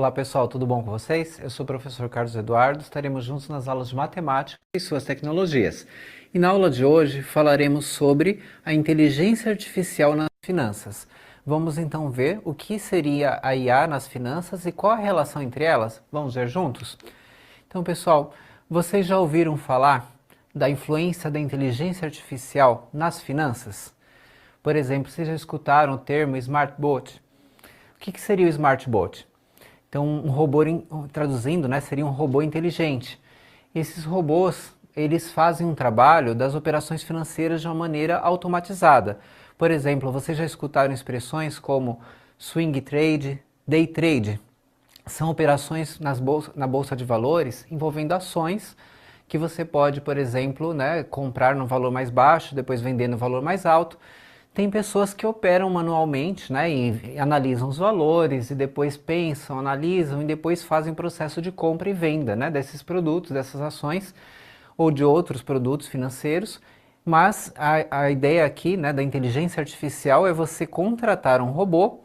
Olá pessoal, tudo bom com vocês? Eu sou o professor Carlos Eduardo, estaremos juntos nas aulas de matemática e suas tecnologias. E na aula de hoje falaremos sobre a inteligência artificial nas finanças. Vamos então ver o que seria a IA nas finanças e qual a relação entre elas? Vamos ver juntos? Então pessoal, vocês já ouviram falar da influência da inteligência artificial nas finanças? Por exemplo, vocês já escutaram o termo smartbot? O que seria o smartbot? Então, um robô, traduzindo, né, seria um robô inteligente. Esses robôs, eles fazem um trabalho das operações financeiras de uma maneira automatizada. Por exemplo, vocês já escutaram expressões como swing trade, day trade. São operações na bolsa de valores envolvendo ações que você pode, por exemplo, né, comprar no valor mais baixo, depois vender no valor mais alto. Tem pessoas que operam manualmente, né, e analisam os valores e depois pensam, analisam e depois fazem o processo de compra e venda, né, desses produtos, dessas ações ou de outros produtos financeiros. Mas a ideia aqui, né, da inteligência artificial é você contratar um robô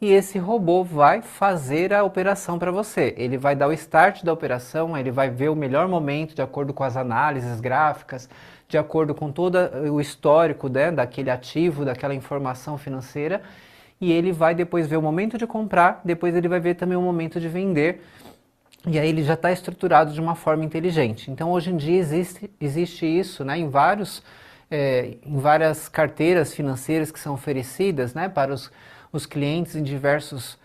e esse robô vai fazer a operação para você. Ele vai dar o start da operação, ele vai ver o melhor momento de acordo com as análises gráficas, de acordo com todo o histórico, né, daquele ativo, daquela informação financeira, e ele vai depois ver o momento de comprar, depois ele vai ver também o momento de vender, e aí ele já está estruturado de uma forma inteligente. Então hoje em dia existe isso, né, em várias carteiras financeiras que são oferecidas, né, para os clientes em diversos,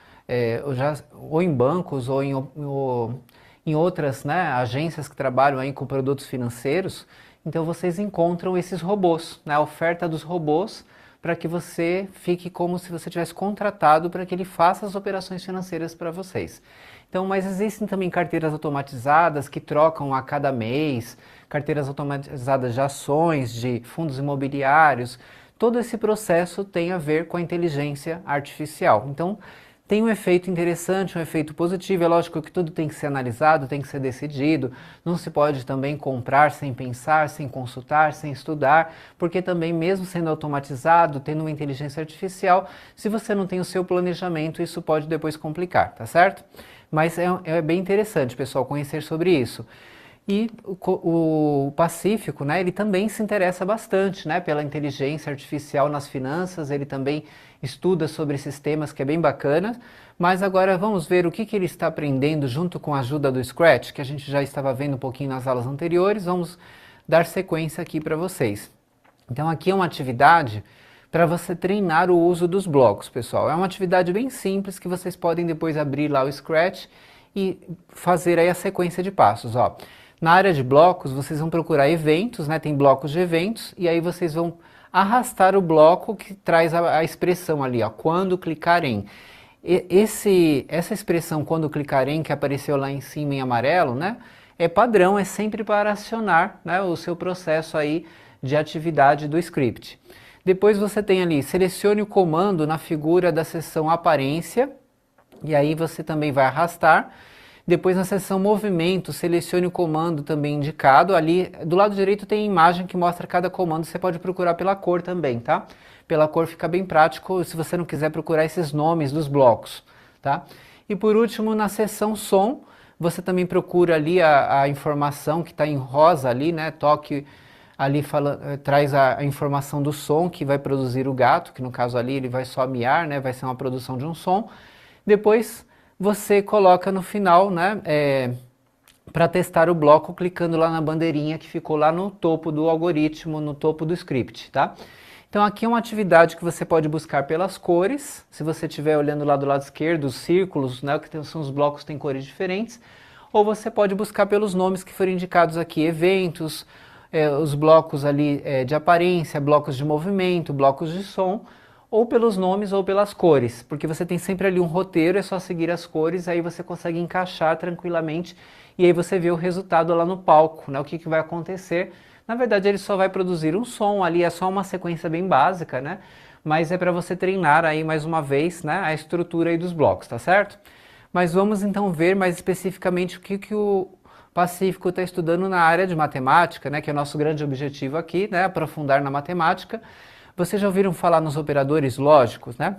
ou em bancos ou em outras, né, agências que trabalham aí com produtos financeiros. Então vocês encontram esses robôs, né, a oferta dos robôs, para que você fique como se você tivesse contratado para que ele faça as operações financeiras para vocês. Então, mas existem também carteiras automatizadas que trocam a cada mês, carteiras automatizadas de ações, de fundos imobiliários. Todo esse processo tem a ver com a inteligência artificial. Então, tem um efeito interessante, um efeito positivo. É lógico que tudo tem que ser analisado, tem que ser decidido. Não se pode também comprar sem pensar, sem consultar, sem estudar, porque também mesmo sendo automatizado, tendo uma inteligência artificial, se você não tem o seu planejamento, isso pode depois complicar, tá certo? Mas é bem interessante, pessoal, conhecer sobre isso. E o Pacífico, né, ele também se interessa bastante, né, pela inteligência artificial nas finanças, ele também estuda sobre esses temas, que é bem bacana. Mas agora vamos ver o que ele está aprendendo junto com a ajuda do Scratch, que a gente já estava vendo um pouquinho nas aulas anteriores. Vamos dar sequência aqui para vocês. Então aqui é uma atividade para você treinar o uso dos blocos, pessoal. É uma atividade bem simples que vocês podem depois abrir lá o Scratch e fazer aí a sequência de passos, ó. Na área de blocos, vocês vão procurar eventos, né? Tem blocos de eventos, e aí vocês vão arrastar o bloco que traz a expressão ali, ó, quando clicar em. Essa expressão, quando clicar em, que apareceu lá em cima em amarelo, né? É padrão, é sempre para acionar, né, o seu processo aí de atividade do script. Depois você tem ali, selecione o comando na figura da seção aparência, e aí você também vai arrastar. Depois na seção movimento, selecione o comando também indicado. Ali do lado direito tem a imagem que mostra cada comando, você pode procurar pela cor também, tá? Pela cor fica bem prático se você não quiser procurar esses nomes dos blocos, tá? E por último, na seção som, você também procura ali a informação que está em rosa ali, né? Toque ali, traz a informação do som que vai produzir o gato, que no caso ali ele vai só miar, né? Vai ser uma produção de um som. Depois você coloca no final, né, para testar o bloco, clicando lá na bandeirinha que ficou lá no topo do algoritmo, no topo do script, tá? Então aqui é uma atividade que você pode buscar pelas cores. Se você estiver olhando lá do lado esquerdo, os círculos, né, que são os blocos, têm cores diferentes. Ou você pode buscar pelos nomes que foram indicados aqui, eventos, os blocos ali de aparência, blocos de movimento, blocos de som, ou pelos nomes ou pelas cores, porque você tem sempre ali um roteiro, é só seguir as cores, aí você consegue encaixar tranquilamente, e aí você vê o resultado lá no palco, né, o que vai acontecer. Na verdade ele só vai produzir um som, ali é só uma sequência bem básica, né, mas é para você treinar aí mais uma vez, né, a estrutura aí dos blocos, tá certo? Mas vamos então ver mais especificamente o que o Pacífico está estudando na área de matemática, né, que é o nosso grande objetivo aqui, né, aprofundar na matemática. Vocês já ouviram falar nos operadores lógicos, né?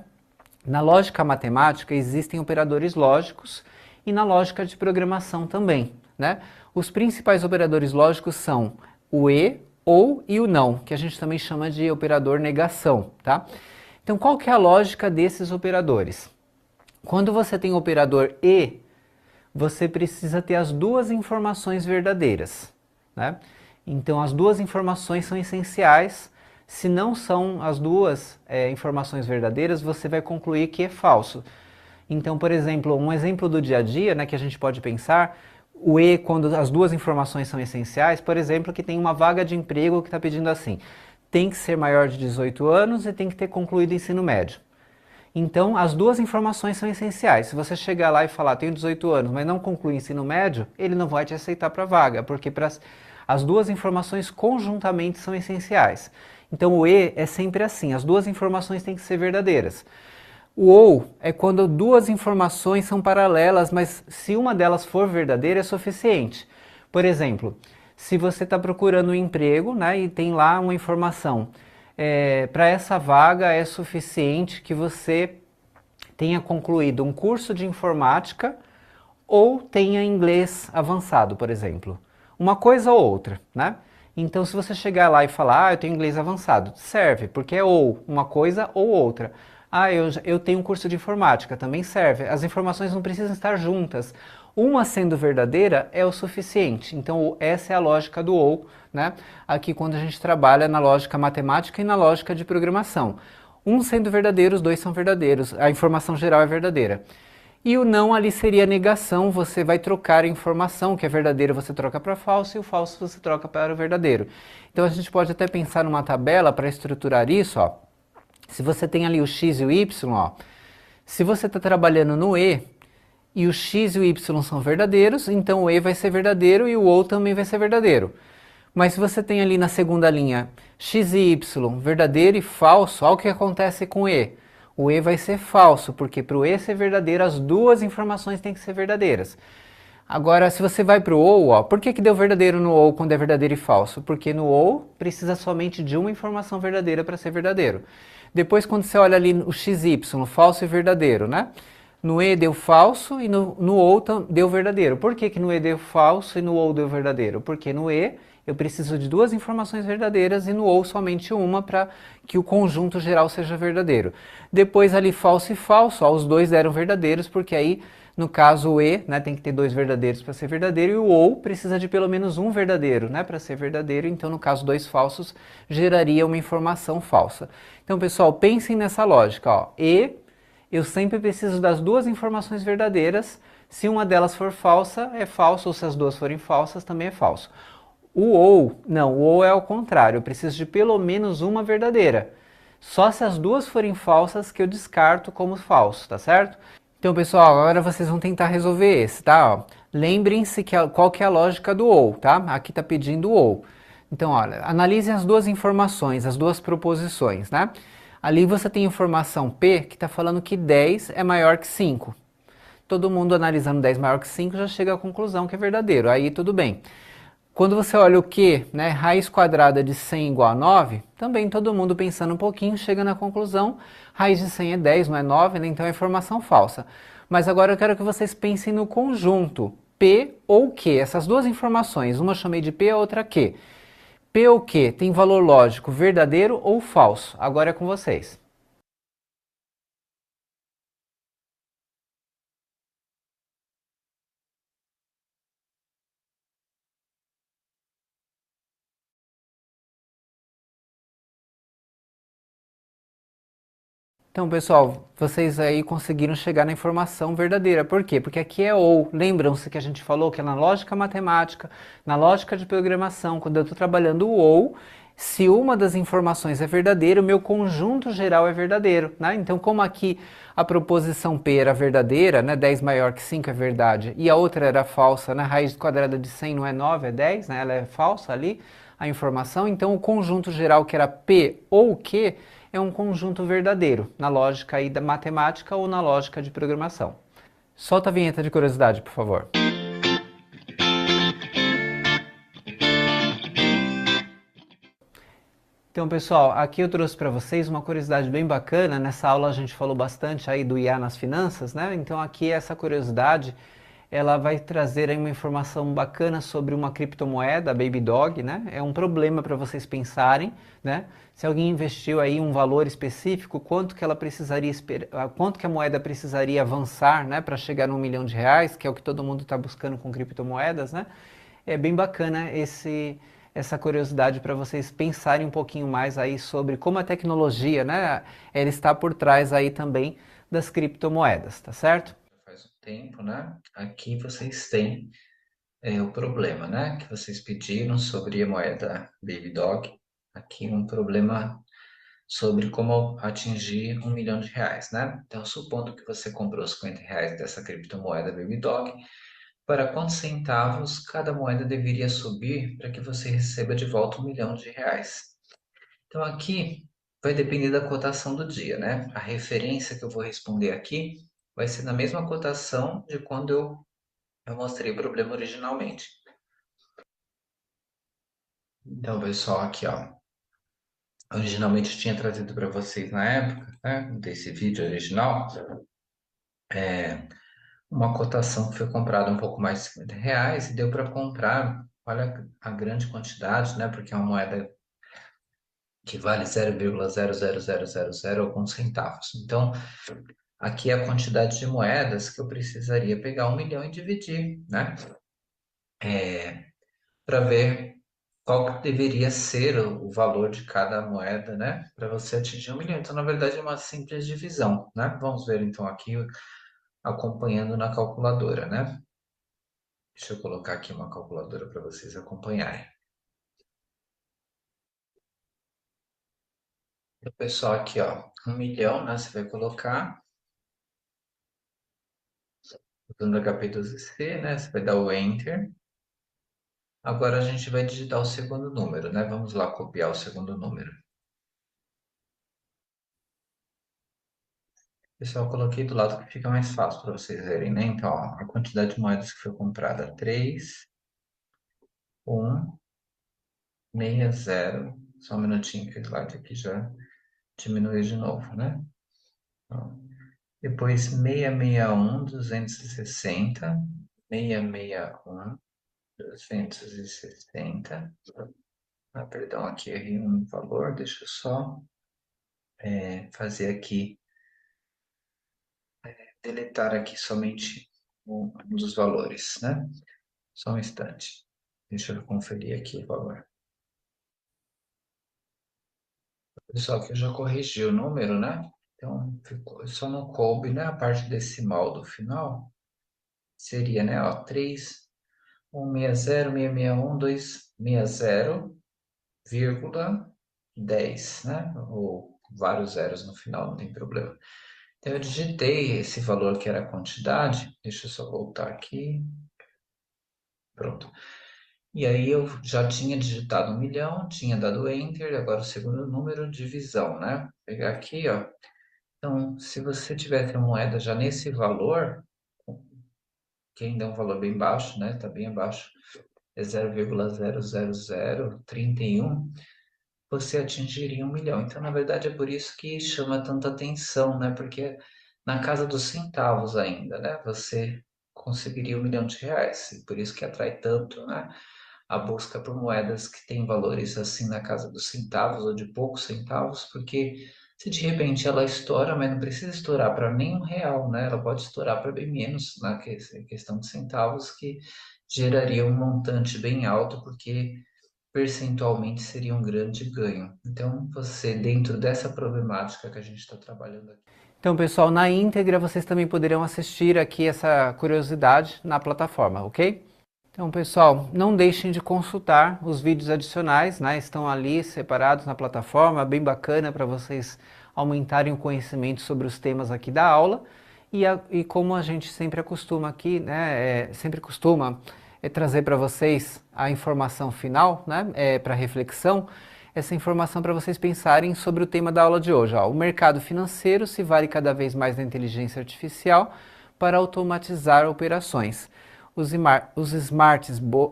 Na lógica matemática existem operadores lógicos e na lógica de programação também, né? Os principais operadores lógicos são o e, ou e o não, que a gente também chama de operador negação, tá? Então, qual que é a lógica desses operadores? Quando você tem o operador e, você precisa ter as duas informações verdadeiras, né? Então, as duas informações são essenciais. Se não são as duas informações verdadeiras, você vai concluir que é falso. Então, por exemplo, um exemplo do dia a dia, né, que a gente pode pensar, o e, quando as duas informações são essenciais, por exemplo, que tem uma vaga de emprego que está pedindo assim, tem que ser maior de 18 anos e tem que ter concluído o ensino médio. Então, as duas informações são essenciais. Se você chegar lá e falar, tenho 18 anos, mas não conclui o ensino médio, ele não vai te aceitar para a vaga, porque as duas informações conjuntamente são essenciais. Então, o e é sempre assim, as duas informações têm que ser verdadeiras. O ou é quando duas informações são paralelas, mas se uma delas for verdadeira, é suficiente. Por exemplo, se você está procurando um emprego, né, e tem lá uma informação, para essa vaga é suficiente que você tenha concluído um curso de informática ou tenha inglês avançado, por exemplo. Uma coisa ou outra, né? Então, se você chegar lá e falar, eu tenho inglês avançado, serve, porque é ou uma coisa ou outra. Eu tenho um curso de informática, também serve. As informações não precisam estar juntas. Uma sendo verdadeira é o suficiente. Então, essa é a lógica do ou, né? Aqui quando a gente trabalha na lógica matemática e na lógica de programação. Um sendo verdadeiro, os dois são verdadeiros. A informação geral é verdadeira. E o não ali seria a negação, você vai trocar a informação, que é verdadeira você troca para falso e o falso você troca para o verdadeiro. Então a gente pode até pensar numa tabela para estruturar isso, ó. Se você tem ali o x e o y, ó, se você está trabalhando no e o x e o y são verdadeiros, então o e vai ser verdadeiro e o ou também vai ser verdadeiro. Mas se você tem ali na segunda linha x e y verdadeiro e falso, olha o que acontece com o e. O e vai ser falso, porque para o e ser verdadeiro, as duas informações têm que ser verdadeiras. Agora, se você vai para o ou, ó, por que deu verdadeiro no ou quando é verdadeiro e falso? Porque no ou precisa somente de uma informação verdadeira para ser verdadeiro. Depois, quando você olha ali o x e y, falso e verdadeiro, né? No e deu falso e no ou deu verdadeiro. Por que no e deu falso e no ou deu verdadeiro? Porque no e eu preciso de duas informações verdadeiras e no ou somente uma para que o conjunto geral seja verdadeiro. Depois ali falso e falso, ó, os dois deram verdadeiros, porque aí no caso o e, né, tem que ter dois verdadeiros para ser verdadeiro e o ou precisa de pelo menos um verdadeiro, né, para ser verdadeiro. Então no caso dois falsos geraria uma informação falsa. Então pessoal, pensem nessa lógica, ó, e eu sempre preciso das duas informações verdadeiras. Se uma delas for falsa, é falso, ou se as duas forem falsas, também é falso. O ou, não, o ou é ao contrário, eu preciso de pelo menos uma verdadeira. Só se as duas forem falsas que eu descarto como falso, tá certo? Então pessoal, agora vocês vão tentar resolver esse, tá? Lembrem-se qual que é a lógica do ou, tá? Aqui tá pedindo o ou. Então olha, analisem as duas informações, as duas proposições, né? Ali você tem informação P que está falando que 10 é maior que 5. Todo mundo analisando 10 maior que 5 já chega à conclusão que é verdadeiro, aí tudo bem. Quando você olha o que, né, raiz quadrada de 100 igual a 9, também todo mundo pensando um pouquinho chega na conclusão, raiz de 100 é 10, não é 9, né, então é informação falsa. Mas agora eu quero que vocês pensem no conjunto P ou Q, essas duas informações, uma eu chamei de P, a outra Q. P ou Q tem valor lógico verdadeiro ou falso? Agora é com vocês. Então, pessoal, vocês aí conseguiram chegar na informação verdadeira. Por quê? Porque aqui é ou. Lembram-se que a gente falou que é na lógica matemática, na lógica de programação, quando eu estou trabalhando o ou, se uma das informações é verdadeira, o meu conjunto geral é verdadeiro, né? Então, como aqui a proposição P era verdadeira, né? 10 maior que 5 é verdade, e a outra era falsa, né? Raiz quadrada de 100 não é 9, é 10, né? Ela é falsa ali, a informação. Então, o conjunto geral que era P ou Q é um conjunto verdadeiro, na lógica aí da matemática ou na lógica de programação. Solta a vinheta de curiosidade, por favor. Então, pessoal, aqui eu trouxe para vocês uma curiosidade bem bacana. Nessa aula a gente falou bastante aí do IA nas finanças, né? Então aqui essa curiosidade ela vai trazer aí uma informação bacana sobre uma criptomoeda, a Baby Dog, né? É um problema para vocês pensarem, né? Se alguém investiu aí um valor específico, quanto que ela precisaria quanto que a moeda precisaria avançar, né, para chegar no 1 milhão de reais, que é o que todo mundo está buscando com criptomoedas, né? É bem bacana essa curiosidade para vocês pensarem um pouquinho mais aí sobre como a tecnologia, né, ela está por trás aí também das criptomoedas, tá certo? Faz um tempo, né? Aqui vocês têm o problema, né? Que vocês pediram sobre a moeda Baby Dog. Aqui um problema sobre como atingir 1 milhão de reais, né? Então, supondo que você comprou R$ 50 dessa criptomoeda Baby Dog, para quantos centavos cada moeda deveria subir para que você receba de volta 1 milhão de reais? Então, aqui vai depender da cotação do dia, né? A referência que eu vou responder aqui vai ser na mesma cotação de quando eu mostrei o problema originalmente. Então, pessoal, aqui, ó. Originalmente eu tinha trazido para vocês na época, né, desse vídeo original, uma cotação que foi comprada um pouco mais de R$ 50 e deu para comprar, olha a grande quantidade, né, porque é uma moeda que vale 0,00000 alguns centavos. Então, aqui é a quantidade de moedas que eu precisaria pegar 1 milhão e dividir, né, para ver qual que deveria ser o valor de cada moeda, né, para você atingir 1 milhão. Então, na verdade, é uma simples divisão, né? Vamos ver então aqui acompanhando na calculadora, né? Deixa eu colocar aqui uma calculadora para vocês acompanharem. O pessoal aqui, ó, 1 milhão, né? Você vai colocar usando HP12C, né? Você vai dar o Enter. Agora a gente vai digitar o segundo número, né? Vamos lá copiar o segundo número. Pessoal, eu coloquei do lado que fica mais fácil para vocês verem, né? Então, ó, a quantidade de moedas que foi comprada, 3, 1, 60. Só um minutinho que o slide aqui já diminuiu de novo, né? Ó, depois 661, 260, 661, 260. Ah, perdão, aqui errei um valor, deixa eu só fazer aqui, deletar aqui somente um dos valores, né? Só um instante. Deixa eu conferir aqui o valor. Pessoal, que eu já corrigi o número, né? Então, ficou, só não coube, né? A parte decimal do final seria, né? Ó, 3, 160, 661, 260, vírgula 10, né? Ou vários zeros no final, não tem problema. Então, eu digitei esse valor que era a quantidade. Deixa eu só voltar aqui. Pronto. E aí eu já tinha digitado 1 milhão, tinha dado Enter, agora o segundo número, divisão, né? Vou pegar aqui, ó. Então, se você tivesse a moeda já nesse valor, que ainda é um valor bem baixo, né? Está bem abaixo, é 0,00031, você atingiria 1 milhão. Então, na verdade, é por isso que chama tanta atenção, né? Porque na casa dos centavos ainda, né? Você conseguiria 1 milhão de reais. E por isso que atrai tanto, né? A busca por moedas que têm valores assim na casa dos centavos ou de poucos centavos, porque se de repente ela estoura, mas não precisa estourar para nenhum real, né? Ela pode estourar para bem menos na questão de centavos, que geraria um montante bem alto, porque percentualmente seria um grande ganho. Então, você, dentro dessa problemática que a gente está trabalhando aqui. Então, pessoal, na íntegra vocês também poderão assistir aqui essa curiosidade na plataforma, ok? Então, pessoal, não deixem de consultar os vídeos adicionais, né? Estão ali separados na plataforma, bem bacana para vocês aumentarem o conhecimento sobre os temas aqui da aula. E como a gente sempre acostuma aqui, né? Sempre costuma trazer para vocês a informação final, né? Para reflexão, essa informação para vocês pensarem sobre o tema da aula de hoje. Ó. O mercado financeiro se vale cada vez mais da inteligência artificial para automatizar operações. Os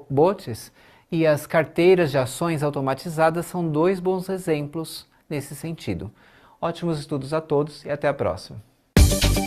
bots e as carteiras de ações automatizadas são dois bons exemplos nesse sentido. Ótimos estudos a todos e até a próxima.